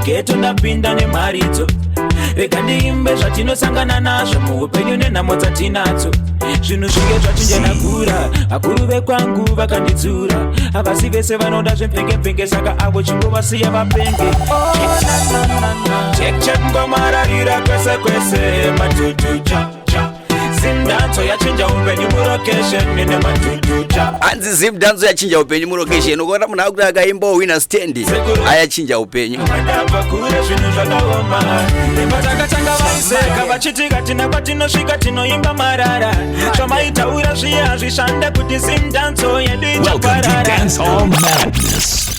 mugeto ndapinda nemharidzo. Rega ndiimbe zvatinosangana nazvo muupenyu nenhamo dzatinadzo. Zvinhu zvinge zvachinjanagura, akuru vekwangu vakandidzura. Havasi vese vanoda zvemphenge-mphenge, saka avo chingovasiya vapenge. Check ngomararira kwese kwese matutu cha. Zimdanzo yachinja upenyu mulocation nene matutu cha. Anzi zimdanzo yachinja upenyu mulocation. Ukona munhu akuti akaimba wina stand ayachinja upenyu. Madabva kure zvinhu zvakaoma. Nematanga vaiseka vachitika tina kwatinosvika tinoimba marara. Zvamaitaura zviye hazvishanda kuti zimdanzo yedu ichaparara. Welcome to Dancehall Madness.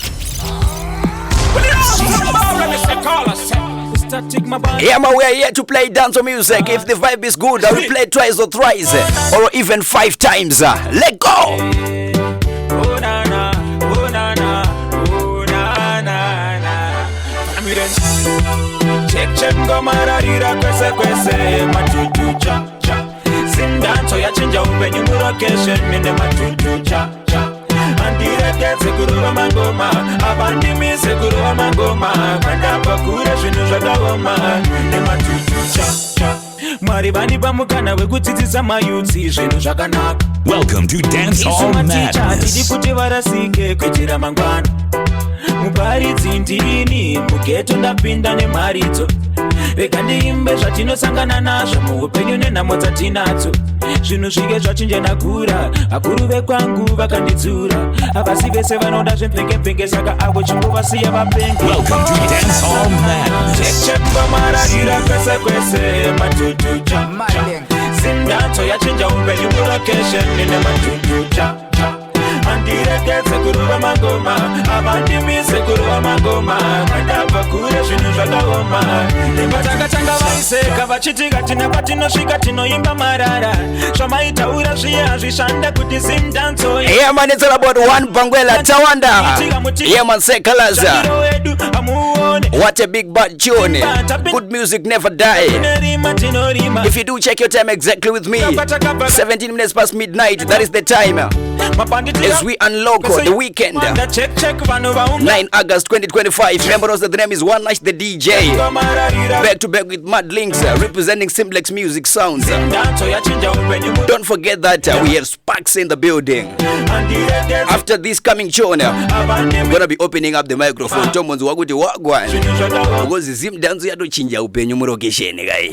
Yeah, man, we are here to play dancehall music. If the vibe is good, I will play twice or thrice, or even 5 times. Let go! Oh na na, oh na na, oh na na na. Check ngomararira kwese kwese matutu cha. Zimdanzo yachinja upenyu mulocation nene matutu cha. Andirekeze kuruva mangoma, abandimise kuruva mangoma. Madabva kure zvinhu zvakaoma nematutu cha. Mwari vanipa mukana wekudzidzisa mayutsi zvinhu zvakanaka. Welcome to Dancehall Madness. Tidi kuti varasike kuitira mangwana. Muparidzi ndini, mugeto ndapinda nemharidzo. Rega ndiimbe zvatinosangana nazvo muupenyu nenhamo dzatinadzo. Zvinhu zvige zvachinjanagura, akuru vekwangu vakandidzura. Havasi vese vanoda zvemphenge-mphenge, saka avo chingovasiya vapenge. Welcome to Dancehall Madness. Check ngomararira kwese kwese matutu cha. Zimdanzo yachinja upenyu mulocation nene matutu cha. Andirekeze kuruva mangoma, abandimise kuruva mangoma. Madabva kure zvinhu zvakaoma. Nematanga vaiseka vachitika tina kwatinosvika tinoimba marara. Zvamaitaura zviye hazvishanda kuti zimdanzo. Yeah, man, it's all about one Bangwela Tawanda. Yeah, man, say colors. What a big bad tune. Good music never die. If you do, check your time exactly with me. 17 minutes past midnight, that is the time. As we unlock the weekend. 9 August 2025. Remember us that the name is One Night the DJ. Back to back with Mad Links, representing Simplex Music Sounds. Don't forget that we have Sparks in the building. After this coming tune, I'm gonna be opening up the microphone. Tomonzi wakuti wagwan. Because zimdanzo yatochinja upenyu mulocation guy.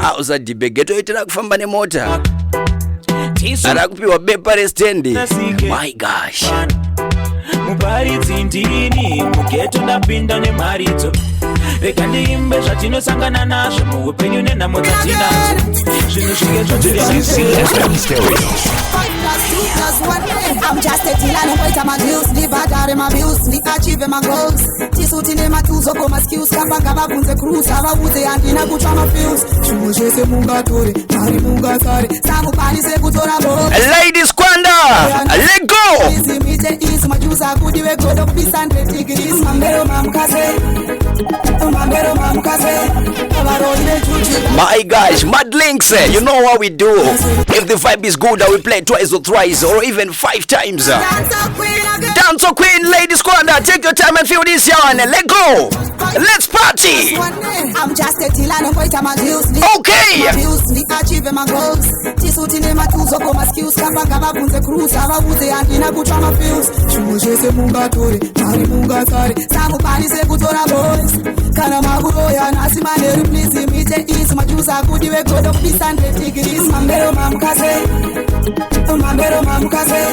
Auza dibegeto itira kufamba nemota. Arakupiwa bepa restendi. My gosh. Muparidzi ndini, mugeto ndapinda nemharidzo. Rega ndiimbe zvatinosangana nazvo muupenyu nenhamo dzatinadzo. Zvinhu zvige CSM I'm just a dealer, no wait, I'm a news, the bad my bills, the achieve my goals. Tisuti ne matuzo koma skills, kapanga babunze cruise, ababuze andina kuchwa my feels. Shumujese mungatore, tari mungatare, samu pani se kutora bo. Ladies Kwanda, let go! Easy mite is my juice, I could even go to be 100 degrees. Mambero mamkase. My gosh, Mad Links, you know what we do. If the vibe is good, I will play twice or thrice or even 5 times. Dance Queen, Ladies Squander, take your time and feel this yarn. Let go. Let's party. I'm just a dealer, no wait, I'm a news. Okay. Achieve my goals. Tisuti ne matuzo koma skills, kapanga babunze cruise, ababuze andina kuchwa my feels. Shumujese mungatore, tari mungatare, samu pani se kutora boys. Kana maguro ya nasi maneri please mite is majusa kudi we go to be 100 degrees. Mambero mamkase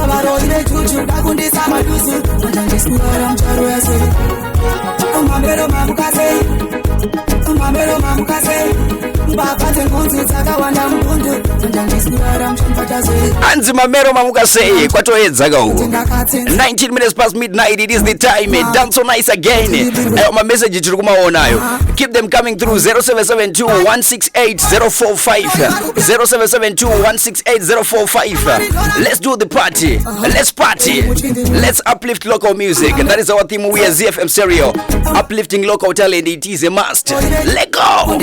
abaro ile chuchu dakundisa madusu ndandisura mcharo ya siri. Mambero mamkase mbapate ngonzi dzakawanda mpundu ndandisura mcharo siri. Anzi Mamero Mamukase kwatoedzaga uko. 19 minutes past midnight, it is the time. Dance so nice again. My message tiri kumaonayo. Keep them coming through. 0772 168 045 0772 168 045. Let's do the party. Let's party. Let's uplift local music. And that is our theme. We are ZFM Stereo. Uplifting local talent. It is a must. Let go.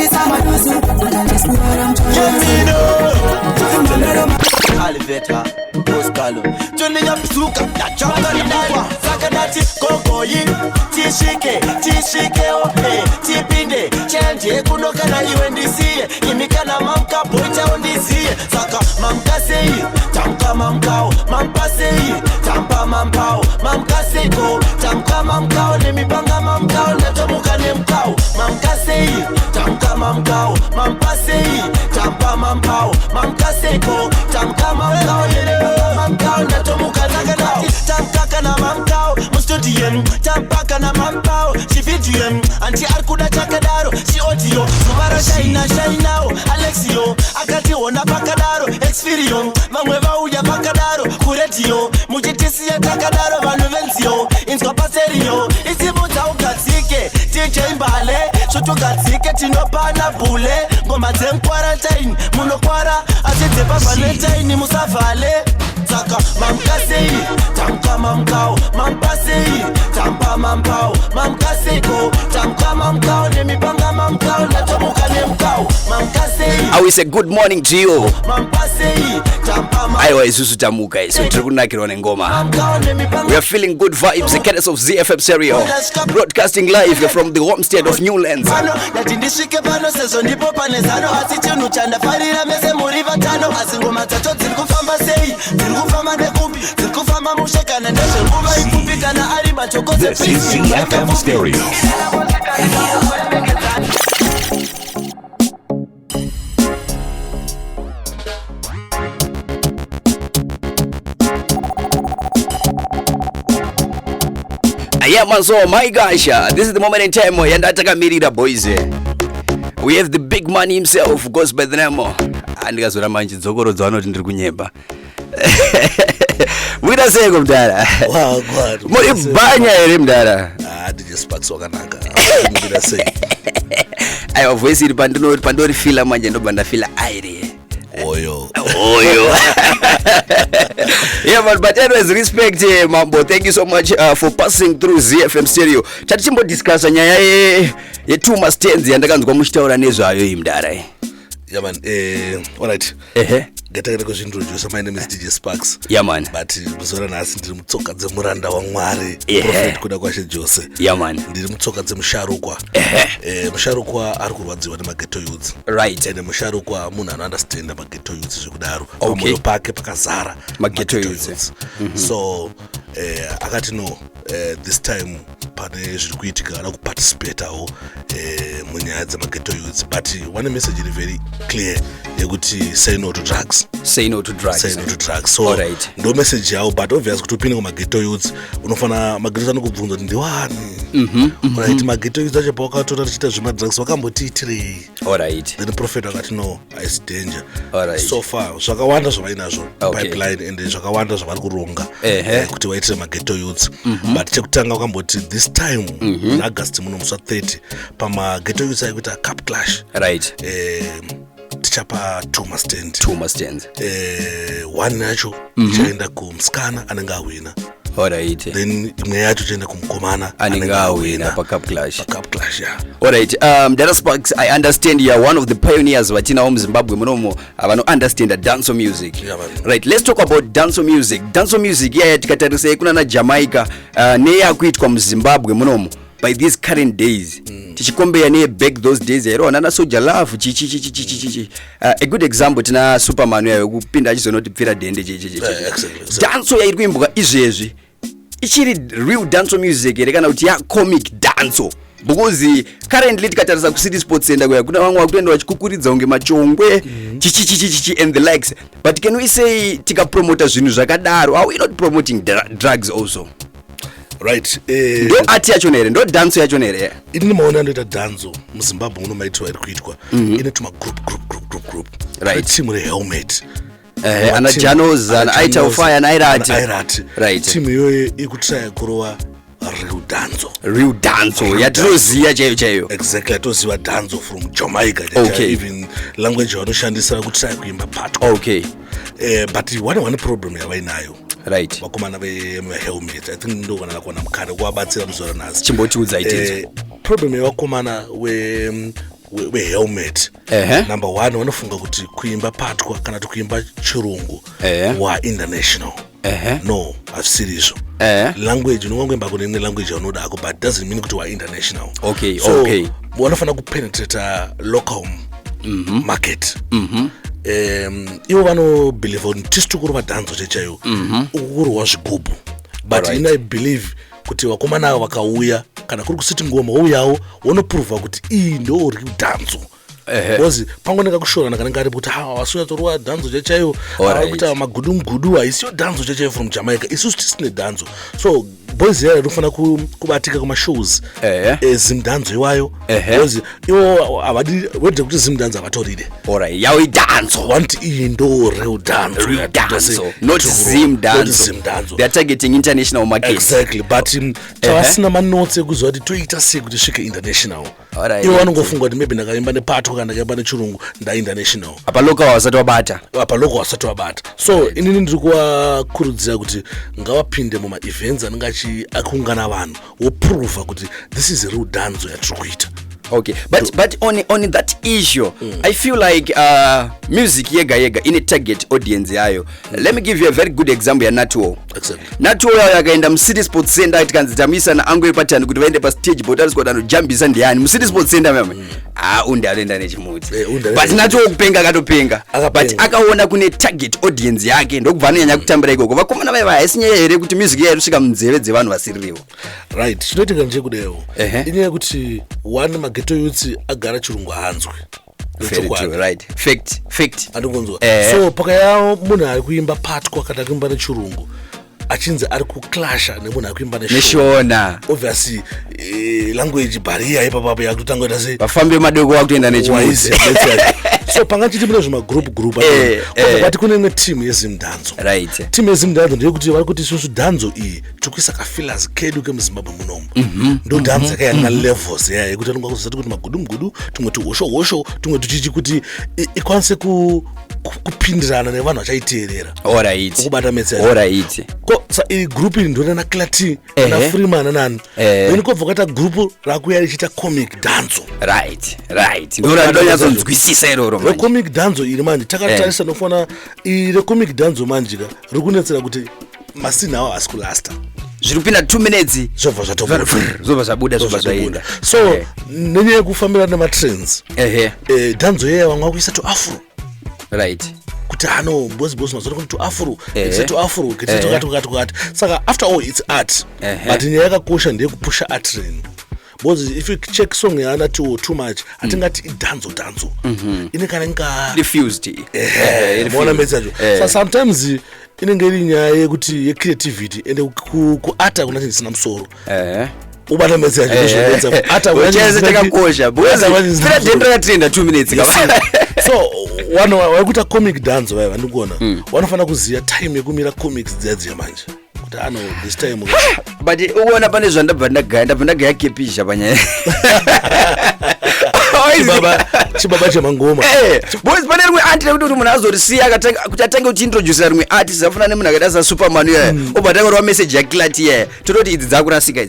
Aliveta, Oscalo. Johnny up suka, that chopper in the Sakanati, Kokoyi, Tishike, okay, Tipinde, Change, Kunokana, UNDC, Imikana Mamka, Poita on this year, Saka, Mamka say, Tamka Mamkao, Mampa say, Tampa Mampao, Mamka Seko, Tamka Mamkao, Lemibanga Mamkao, Natomuka Nemkao, Mamka say, Tamka Mamkao, Mampa say, Tampa Mampao, Mamka Seko, Tamka Mamkao, Lemibanga Mamkao, Natomuka Naganati, Tamka na Mamkao, Mustodium, Tampaka na Mampao, Shividium, Anti Arkuda Chakadaro, She Audio, Sumara Shainao, Alexio, Akati Ona Pacadaro, Experium, Mamweva Uya Pacadaro, Curetio, Mujitisia Takadaro, Vanuvenzio, Inscopaserio, Isibuta Ugatsike, DJ Mbale, Shoto Gatsike, Tinopana Bule, Gomatem Quarantine, Munoquara, Asete Valentine, Musavale, Saka, Mamkasei, Tamka Mamkao, Mampasei, Tampa Mampao, Mamkaseko, Tamka Mamkao, Nemibanga Mamkao, Natomuka Nemkao, Mamkasei. I will say good morning to you. Mampasei, Tampa Mamkao. Aiwa isusu tamuka isu trikunakirwa ngoma. We are feeling good vibes, the cadets of ZFM Stereo, broadcasting live from the homestead of Newlands. This is ZFM Stereo. Yeah, man, so my gosh, this is the moment in time where Yandataka Mirida boys. We have the big man himself, goes by the name of Andikazora manje dzokoro dzano tindiri kunyemba. Wida seko mdara. Wow, God. Muri banya ere mdara. DJ Sparks wakanaka. Wida seko. Aiwa voice iri pandori fila manje ndo banda fila aire. Oyo. Yeah, but anyways, respect Mambo. Thank you so much for passing through ZFM Stereo. Chatichimbo discuss nyaya ye Tuma Stenzi yandakanzwa mushitaura nezvayo imdara. Yeah man, alright. Getagera kuzvintroduce. My name is DJ Sparks. Yeah man. But muzora nasi ndiri mutsoka dzemuranda waMwari. Prophet kuda kwashe Jose. Yeah man. Ndiri mutsoka dzemusharukwa. Musharukwa ari kurwadziwa nemaghetto youths. Right. And musharukwa munhu anounderstand maghetto youths zvikudaro. Okay. Pamoyo pake pakazara maghetto youths. So akati no this time pane zviri kuitika ana kuparticipatawo munyaya dzemaghetto youths, but one message iri very clear yekuti say no to drugs. Say no to drugs. Say no to drugs. So right. ndo message yao, but obvious kuti upinde kumaghetto youths unofana maghetto anokubvunza kuti ndiwani. Right, maghetto youths acho pawakatora tichita zvemadrugs wakambotiitirei. Alright. Then the prophet akati no, is danger. Alright. So far zvakawanda zvavainazvo pipeline and zvakawanda zvavari kuronga kuti waitire maghetto youths. But chekutanga wakamboti this time in August muno musi 30 pamaghetto youths aikuita cup clash. Right. Tichapa Tuma Stand. One yacho ichaenda kumsikana anenge awina. Alright. Then imwe yacho ichaenda kumukomana anenge awina pa cup clash. Yeah. Alright. Data Sparks, I understand you are one of the pioneers vatina mu Zimbabwe munomo avano understand the dancehall music. Yeah, man. Right, let's talk about dancehall music. Dancehall music tikatarise kuna na Jamaica neyakuitwa mu Zimbabwe munomo by these current days. Tichikombea ne back those days erona na Soja Love chichi. A good example tina Superman yakupinda achizonoti pfira dende chichi. Dancehall yairi kuimbuka izvezvi ichiri real dancehall music ere kana kuti ya comic dancehall. Because currently tikatarisa ku City Sports Center kuya kuna vamwe vakuenda vachikukuridza unge machongwe chichi and the likes, but can we say tika promote zvinhu zvakadaro, are we not promoting drugs also? Right. Ndo art yacho nere, ndo dance yacho nere. Ini maona ndoita danzo muZimbabwe muno maitwa iri kuitwa. Ine tuma group. Right. Team re helmet. Ana Janos, ana Aita Fire, ana Irati. Right. Team yoye ikutraya kurova real danzo yatinoziva chaiyo. Exactly, yatoziva danzo from Jamaica. Okay. Even language vanoshandisa kutraya kuimba part. Okay. But one problem yavainayo. Right. Vakomana vehelmet, I think ndo kana kona mukana kuvabatsira muzora nhasi. Chimbotiudza itezo. Problem yavakomana wehelmet number 1 wanofunga kuti kuimba patwa kana kuti kuimba chirungu wa-international no hazvisiri izvo language unongoimba kune imwe language yaunoda ako but doesn't mean kuti wa-international so vanofana kupenetrata local market ivo vanobelieve kuti tisi tikuri vadhanzo chechaiwo ukurwa zvigubhu but ina I believe kuti vakomana avo vakauya kana kuri kusiti ngoma wouyawo wanoprova kuti iyi ndo uri kudhanzo because pangoneka kushorana kanenge ari kuti wasuya torwa dhanzo chechaiwo kuti magudu haisiyo dhanzo chechaiwo from Jamaica isusu tisine dhanzo so boys here rinofanira kubatika kumashows zimdhanzo iwayo because iwo havadi wede kuti zimdhanzo havatoride yawo idhanzo want iyi ndo real dhanzo not zimdhanzo they are targeting international market exactly but tavasina manotsi ekuziva kuti toita sei kuti svike international iwo vanongofunga kuti maybe ndakaimba nepatwa kana ndakaimba nechirungu ndainternational apaloko wasati wabata so inini ndiri kuvakurudzira kuti ngavapinde muma-events anenge akuungana vanhu woprova kuti this is a real dhanzo yatiri kuita Okay, but on that issue, I feel like music yega in a target audience yayo. Let me give you a very good example ya Natuo. Exactly. Natuo yakaenda City Sports Center atikanzitamisa na angwe patani kuti vaende pa stage but alikuwa anojambisa ndiani City Sports Center mama. Unde alenda nechimuti. But Natuo kupenga katopenga. But akaona kune target audience yake ndokubva nyanya kutambira ikoko. Vakomana vaya haisinye here kuti music yayo rusika munzeve dzevanhu vasiriwo. Right. Chinoitika nje kudewo. Inyaya kuti one mageto youth agara chirungu hanzwe. Right. Fact. Andogonzwa. So pakaya munhu ari kuimba patwa kana kuimba nechirungu. Achinzi ari kuclasha nemunhu ari kuimba neshona. Obviously language barrier ipapo yakutanga kuita sei. Vafambe madoko wakuenda nechimuti. So pangachiti mune zvimagroup but kune imwe team yezimdhanzo. Right. Team yezimdhanzo ndeyekuti vari kuti isusu dhanzo iyi tikuisa kafillers kedu kemuzimbabwe munomu. Ndo dhanzo yakayanga levels yekuti anonga kuzati kuti magudu tumwe tuhosho tumwe tuchichi kuti ikwanise kupindirana nevanhu vachaiteerera. Alright. Ukubata metse. Alright. Ko sa i group iri ndona na Clati na Freeman nani. Then ko vokata group rakuya richita comic dhanzo. Right. Ndora ndonyazonzwisisa iroro manje. Comic dhanzo iri manje takatarisa nofana ire comic dhanzo manje ka rikunetsera kuti masina awo asikulasta. Zviripinda 2 minutes zobva zvabuda zvaenda. So nenyaya yekufambira nematrends dhanzo yeya vamwe vakuisa to afro. Right. Kuti boss mazori kuti to afro to afro kuti saka after all it's art but nyaya yakakosha ndeye kupusha art trend. Because if you check song yana too much atingati dhanzo inekana inga diffused mona message so sometimes inenge iri nyaya yekuti ye creativity ende kuata kunati ndisina musoro ubata message ndozvoenza ata wacheze takakosha because spira dendra trend 2 minutes so one wakuta comic dance vaya ndikuona wanofana kuziya time yekumira comics dzedzi manje kuti this time but uona pane zvandabva ndagaya kepisha panyaya chibaba chemangoma boys pane rimwe anti kuti munhu azorisiya kuti atange kuchiintroducera rimwe artist afuna nemunhu akaita sasuperman yaya obva tangarwa message yaklati yaya tototi idzi dzakurasika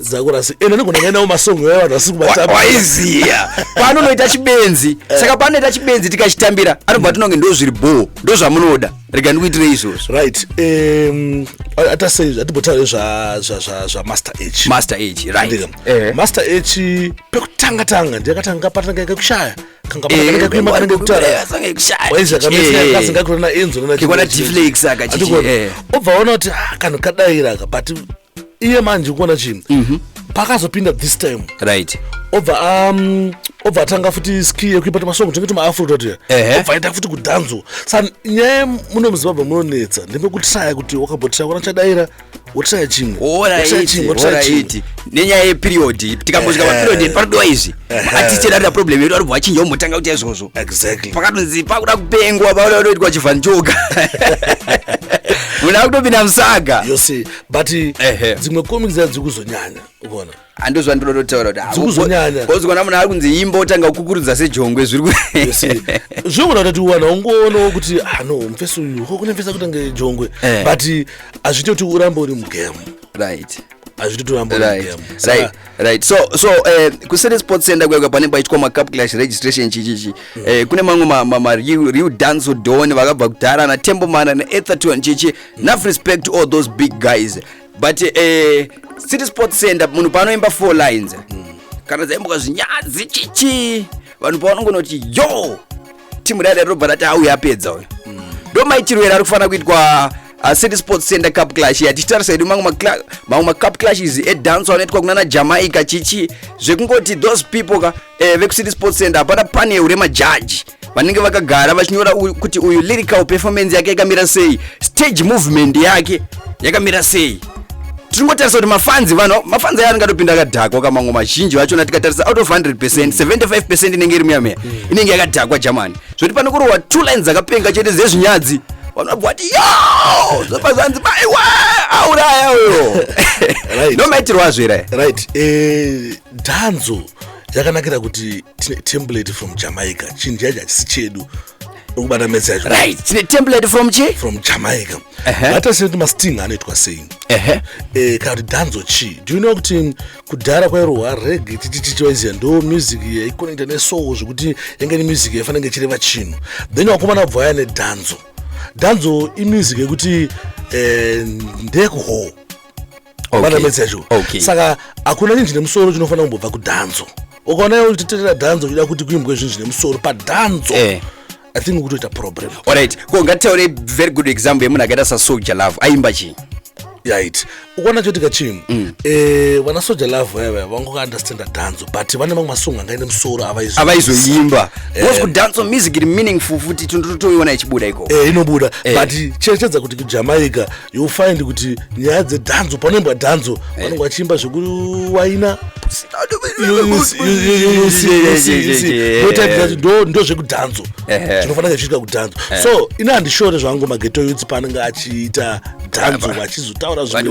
ende ndigona kainawo masongo yavanhu vasikubatawaiziya panonoita chibenzi saka panoita chibenzi tikachitambira anobva tinonge ndo zviri bho ndo zvamunoda rega ndikuitire izvozvo right atibotaure zvaMaster H right Master H pekutanga ndiyakatanga patanga kushaya kanga patanga kuimba kanenge kutara waiza kamisa kasingakurana enzo nana kikona deflex akachichi obva ona kuti kanhu kadaira ka but iye manje kuona chinhu pakazopinda this time right obva tanga futi ski yekuipata masongo tongeti maafro toti obva ita futi kudhanzo saka nyaya muno muzimbabwe munonetsa ndepekutraya kuti wakambotira kuona chadaira wotraya chimwe nenyaya yeperiod tikambosvika paperiod paridiwa izvi atichedata problem yedu aribva achinja omutanga kuti izvozvo exactly pakatonzi pakuda kupengwa pauda kutoitwa chivhanchoka munhu akutopinda musaga yose but dzimwe comics dziri kuzonyanya ukaona handozva ndinototaura kuti dzikuzonyanya kozikona munhu ari kunzi imba otanga kukukurudza sejongwe zviri zvinokuda kuti uwana ungoonawo kuti no mufeso uyu kune mfesa kutange jongwe but hazviti kuti urambe uri mugame right azvitotoramba right so ku City Sports Center kwega pane paitwa ma Cup Clash registration chichichi kune mamwe real dance don vakabva kudhara na Temboman na Etherton chichi enough respect to all those big guys but City Sports Center munhu panoimba 4 lines kana dzaimboka zvinyadzi chichi vanhu pavanongonoti yo timu rada robva rati auya apedza uyo ndo maitirwera ari kufanira kuitwa City Sports Center Cup Clash yatitarisa edu mamwe ma Cup Clashes dance anoitwa kuna Jamaica chichi zvekungoti those people ka veku City Sports Center apana panel remajaji vanenge vakagara vachinyora kuti uyu lyrical performance yake yakamira sei, stage movement yake yakamira sei. Tingotarisa kuti mafanzi aya angatopinda akadhakwa kamamwe mazhinji vachona tikatarisa out of 100% 75% inenge iri muyamea inenge yakadhakwa Germany. Zvoti pano kurohwa 2 lines dzakapenga chete zvezvinyadzi vanobva vati yo zvapazanzi maiwa auraya uyo nomaitirwa zvera right. Dhanzo yakanakira kuti tine template from Jamaica, chinhu chacho hachisi chedu ukubata message right. Tine template from Jamaica. Vatasi kuti masting anoitwa sei kana kuti dhanzo chi. Do you know kuti kudhara kwairohwa reggae tichichichiwaiziya ndo music yaiconnecta nesoul zvekuti yange ni music yafanenge chireva chinhu, then wakomana kubva yaya nedhanzo. Dhanzo imusic yekuti ndekuho bana message. Saka akuna chinhu chine musoro chinofanira kumbobva kudhanzo. Ukaona iwe uchiteerera dhanzo uchida kuti kuimbwe zvinhu zvine musoro padhanzo I think ukutoita problem. Alright, ko ngataure very good example yemunhu akaita saSoldier Love aimba chi. Right. Ukaona chotika chimwe vana Soldier Love vaya vangounderstanda dhanzo but vane mamwe masong angaine musoro avaizoimba because kudhanzo music iri meaningful futi totoiona ichibuda iko inobuda but cherechedza kuti kuJamaica you find kuti nyaya dzedhanzo panoimbwa dhanzo vanenge vachiimba zvekuwaina ndo zvekudhanzo zvinofanira kuchiitika kudhanzo. So ina handishore zvangu mageto youths panenge achiita dhanzo vachizotaura because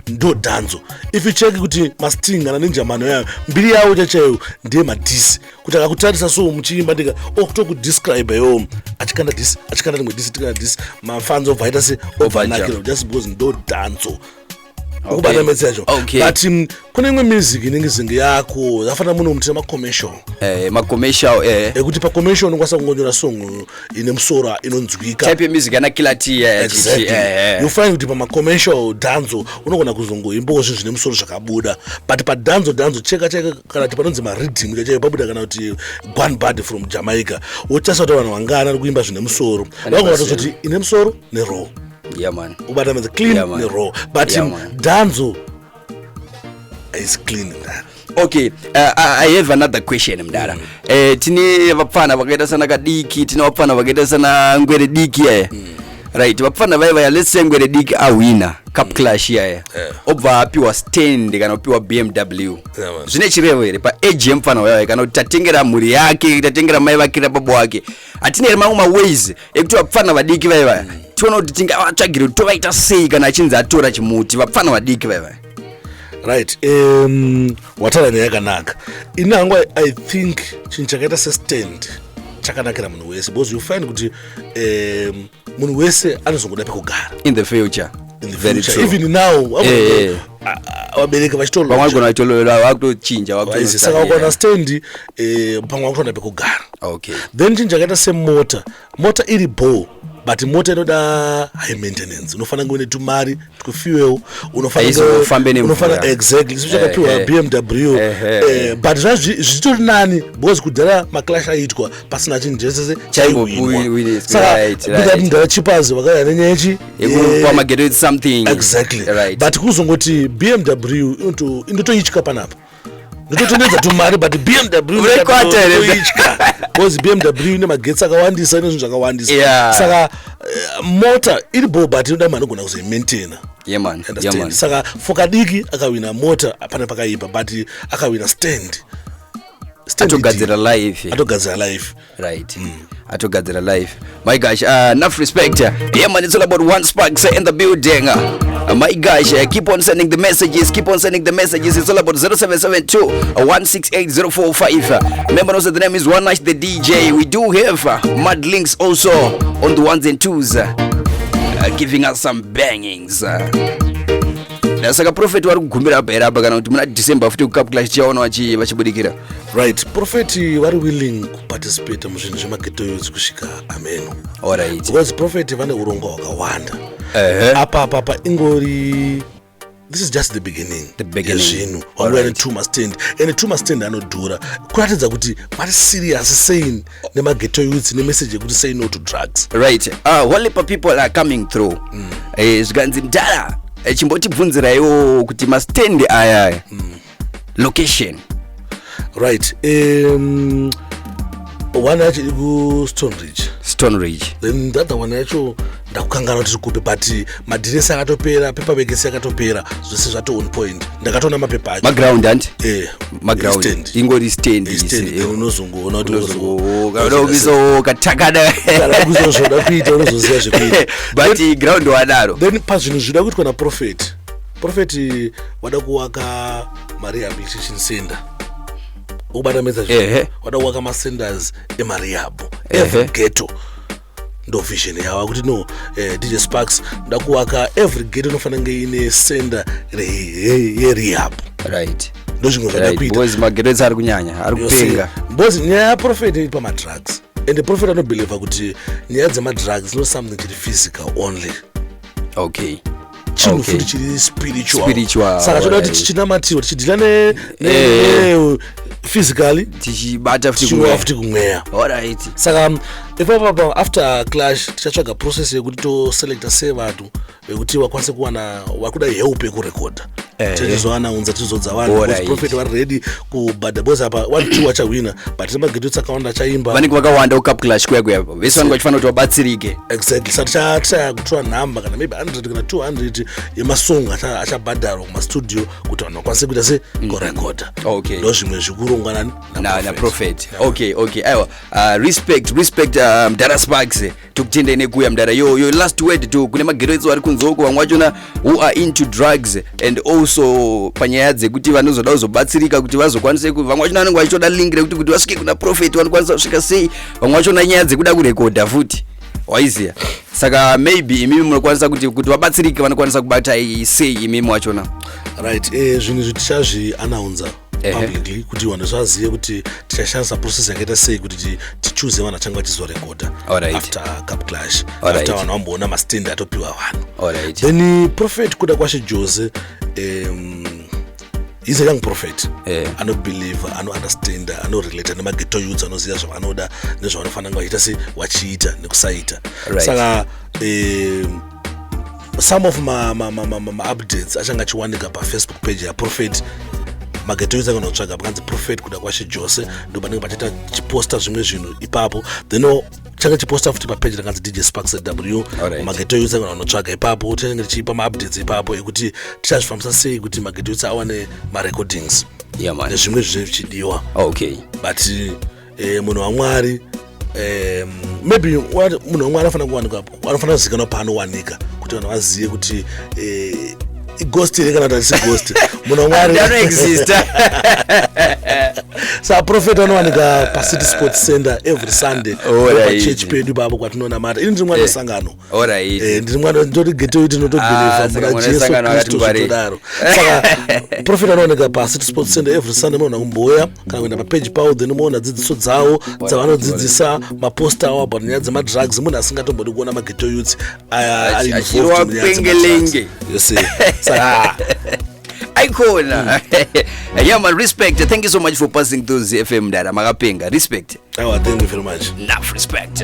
ndo dhanzo. If you check kuti masting kana nenjamano yayo mbiri yawo chachayo ndiye madhisi kuti akakutarisa so muchiimba ndika kutokudescribe yo achikanda this achikanda rimwe this tikana this mafans of vaita se overnacular just because ndo dhanzo ukubata message. But kune imwe music inenge zenge yako yafana muno mutira ma-commercial ekuti pa-commercial unokwanisa kungonyora song ine musora inonzwika type music ana killer T you find kuti pa-commercial dhanzo unogona kuzongoimbawo zvinhu zvine musoro zvakabuda but pa-dhanzo cheka kana kuti panonzi ma-rhythm chachayo pabuda kana kuti Gwan Bad from Jamaica wotarisa kuti vanhu vangana ri kuimba zvine musoro vakongatozva kuti ine musoro neraw. Yeah man. Ubata means clean and raw. But dhanzo is clean that. Okay, I have another question mdara. Tine vapfana vakaita sana kadiki, tine vapfana vakaita sana ngwere diki right, vapfana vaya let's say ngwere diki awina Cup Clash obva apiwa stand kana apiwa BMW. Zvine chirevo here pa age yemfana vaya kana tatengera muri yake, tatengera mai vakira babo wake. Atine mamwe ways ekuti vapfana vadiki vaya tiona kuti tingatsvagire kuti tovaita sei kana achinzi atora chimuti vapfana vadiki vaya. Right. Watalani yakanaka. Ina hangu I think chinhu chakaita sestand chakanakira munhu wese because you find kuti munhu wese anozongoda pekugara in the future. Very true. Even now vabereki vachitolola vakutochinja saka ukaona stand pamwe vakutoda pekugara. Then chinhu chakaita semota iri bow but mota inoda high maintenance, unofanira kuve netumari tufuel, unofanira exactly zvichakapiwa BMW but zvitori nani because kudhara maclash aitwa pasina chinhu chese chaiwinwa saka kuti ndava chipazi vakauya nenyechi mageto something exactly but kuzongoti BMW inotoitya panapa ndototenedza tumari but BMW inoitya because BMW ine magetsi akawandisa ine zvinhu zvakawandisa saka mota iri bo but inoda mari anogona kuzoimaintaina. Saka fokadiki akawina mota apana pakaipa but akawina stand atogadzira life right. Atogadzira life. My gosh, enough respect. Yeah man, it's all about one spark in the building. My gosh, keep on sending the messages. It's all about 0772-168-045. Remember also the name is One Night the DJ. We do have mad links also on the ones and twos, giving us some bangings. saka Prophet wari kugumira bhera apa kana kuti muna December futi kuCup Clash chiaona vachibudikira. Right, Prophet vari willing kuparticipate muzvinhu zvemageto youth kusvika ameno. Alright. Because Prophet vane urongwa hwakawanda. Apa ingori, this is just the beginning. Zvinhu wangwani Tuma Stand, and Tuma Stand anodhura kuratidza kuti vari serious saying nemageto youth nemessage yekuti say no to drugs. Right. Whole people are coming through. Zvikanzi Mdara chimbotibvunziraiwo kuti mastand aya location. Right. One yacho iri kuStone Ridge. Then the other one yacho ndakukangana kuti kupe, but madiresi akatopera, paperwork yakatopera, zvose zvato on point. Ndakatoona mapepa acho. Maground anti? Maground. Ingori stand. Unozongoona kuti katakada. Kuzozvoda kuita unozoziva zvekuita. But ground wadaro. Then pazvinhu zvida kuitwa naProphet. Prophet wada kuwaka marehabilitation center. Ubata message. Wada kuwaka masenders emarehab. Every ghetto. Ndo vision yawa kuti no DJ Sparks ndakuwaka every ghetto inofanira kunge ine center rehab. Right. Ndo zvinhu zvadakuita. Boys mageto ari kunyanya, ari kupenga. Boys nyaya yaProphet iri pamadrugs. And the Prophet anobelieve kuti nyaya dzemadrugs no something chiri physical only. Okay. Chinhu futi chiri spiritual. Saka choda kuti tichinamatiwa tichidila ne physically tichibata futi kumweya. Alright. Saka ipapa after Clash tichatsvaga process yekuti to selecta sei vanhu vekuti vakwanise kuwana wakuda help yekurekoda. Tichizoanaunza tizodza vanhu because Prophet vari ready kubhadha boss apa 1-2 achawina but mageto tsakaunda chaimba. Vanenge vakawanda kuCup Clash kuya vese vanenge vachifanira kuti vabatsirike. Exactly. Saka tichakutora namba kana maybe 100 kana 200 yemasong achabhadharwa kumastudio kuti vanhu vakwanise kuita se kurekoda. Okay. Ndo zvimwe zvikurongwa na Prophet. Okay. Aiwa. Respect Mdara Sparks tukutenda nekuya Mdara. Your last word to kune mageto ari kunzoko vamwe vachona who are into drugs and also panyaya dzekuti vanozoda kuzobatsirika kuti vazokwanise vamwe vachona vanenge vachitoda linkire kuti vasvike kuna Prophet vanokwanisa kusvika sei, vamwe vachona nyaya dzekuda kurekodha futi waiziya. Saka maybe imimi munokwanisa kuti vabatsirike vanokwanisa kubata sei imimi wachona. Right. Zvinhu zvitichazvianaunza publicly kuti vanhu vazive kuti tichashandisa process yakaita sei kuti tichoose vanhu vachange vachizorekodha after Cup Clash. After vanhu vamboona mastand atopiwa vanhu. Then Prophet kuda kwashe Jose he's a young prophet. Anobelieve, anounderstand, anorelate nemageto youths, anoziva zvavanoda nezvavanofanira vaita se vachiita nekusaita. Saka some of my updates achanga achiwanika paFacebook page yaProphet. Mageto youths akanotsvaga pakanzi Prophet kuda kwashe Jose ndo panenge pachiita chiposta zvimwe zvinhu ipapo. Then changa chiposta futi papage rakanzi DJ Sparks W. Mageto youths akanotsvaga ipapo tinenge tichipa maupdates ipapo ekuti tichazvifambisa sei kuti mageto youths awane marecordings. Nezvimwe zvichidiwa. Okay. But munhu waMwari maybe munhu waMwari anofanira kuwanika, anofanira kuzikanwa paanowanika kuti vanhu vazive kuti ghost here kana tasi ghost munhu waMwari don't exist. Sa Prophet anowanika paCity Sports Center every Sunday pachurch pedu ipapo kwatinoona mata ini ndiri mwana wesangano. Ndiri mwana ndoti geto youth inotobelieve muna Jesu Kristu zvitodaro. Saka Prophet anowanika paCity Sports Center every Sunday munoona kumboya kana kuenda papage pawo then muona dzidziso dzawo dzavanodzidzisa maposta awo about nyaya dzemadrugs. Munhu asingatombodi kuona mageto youths ari involved pengelenge. You see. Saka Icona. Yeah man, respect. Thank you so much for passing through the FM Mdara. Magapenga. Respect. Thank you very much. Enough respect.